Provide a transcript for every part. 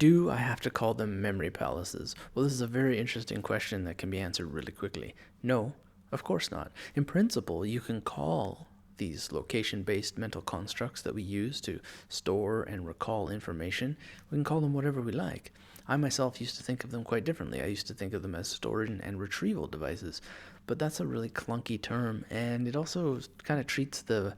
Do I have to call them memory palaces? Well, this is a very interesting question that can be answered really quickly. No, of course not. In principle, you can call these location-based mental constructs that we use to store and recall information, we can call them whatever we like. I myself used to think of them quite differently. I used to think of them as storage and retrieval devices, but that's a really clunky term, and it also kind of treats the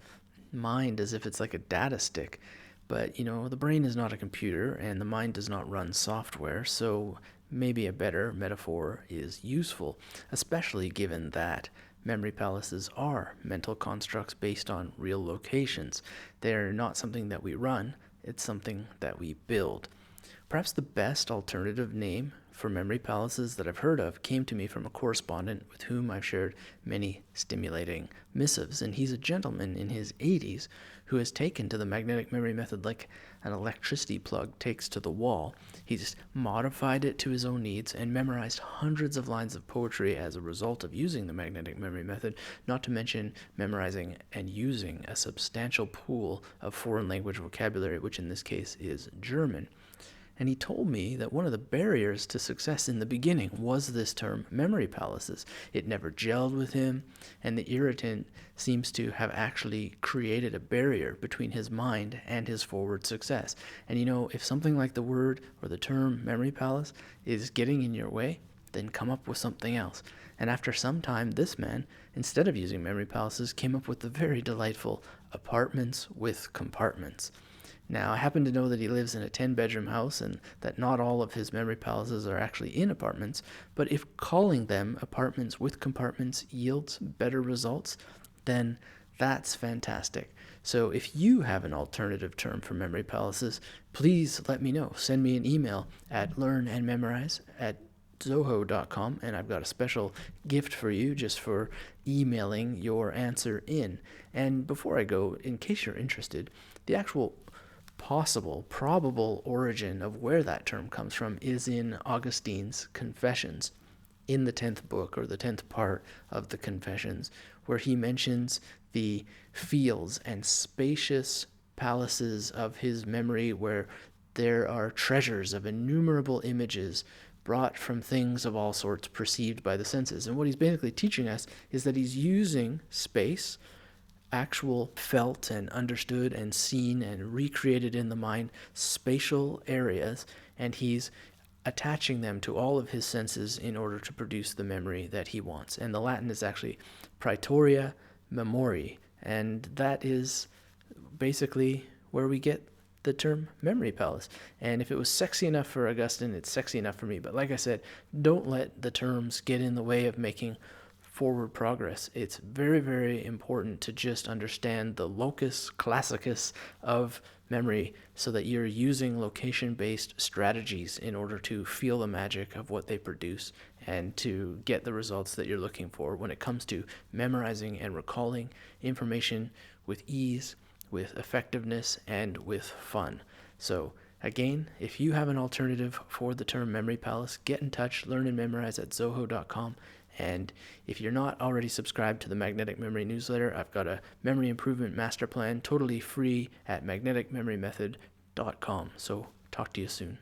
mind as if it's like a data stick. But, the brain is not a computer and the mind does not run software, so maybe a better metaphor is useful, especially given that memory palaces are mental constructs based on real locations. They're not something that we run, it's something that we build. Perhaps the best alternative name for memory palaces that I've heard of came to me from a correspondent with whom I've shared many stimulating missives, and he's a gentleman in his 80s who has taken to the magnetic memory method like an electricity plug takes to the wall. He's modified it to his own needs and memorized hundreds of lines of poetry as a result of using the magnetic memory method, not to mention memorizing and using a substantial pool of foreign language vocabulary, which in this case is German. And he told me that one of the barriers to success in the beginning was this term memory palaces. It never gelled with him, and the irritant seems to have actually created a barrier between his mind and his forward success. And if something like the word or the term memory palace is getting in your way, then come up with something else. And after some time, this man, instead of using memory palaces, came up with the very delightful apartments with compartments. Now, I happen to know that he lives in a 10-bedroom house and that not all of his memory palaces are actually in apartments, but if calling them apartments with compartments yields better results, then that's fantastic. So if you have an alternative term for memory palaces, please let me know. Send me an email at learnandmemorize@zoho.com, and I've got a special gift for you just for emailing your answer in. And before I go, in case you're interested, the actual probable origin of where that term comes from is in Augustine's Confessions, in the 10th book or the 10th part of the Confessions, where he mentions the fields and spacious palaces of his memory where there are treasures of innumerable images brought from things of all sorts perceived by the senses. And what he's basically teaching us is that he's using space, actual felt and understood and seen and recreated in the mind spatial areas, and he's attaching them to all of his senses in order to produce the memory that he wants. And the Latin is actually praetoria memori, and that is basically where we get the term memory palace. And if it was sexy enough for Augustine, it's sexy enough for me. But like I said, don't let the terms get in the way of making forward progress. It's very, very important to just understand the locus classicus of memory so that you're using location-based strategies in order to feel the magic of what they produce and to get the results that you're looking for when it comes to memorizing and recalling information with ease, with effectiveness, and with fun. So again, if you have an alternative for the term memory palace, get in touch, learnandmemorize@zoho.com. And if you're not already subscribed to the Magnetic Memory newsletter, I've got a memory improvement master plan totally free at magneticmemorymethod.com. So talk to you soon.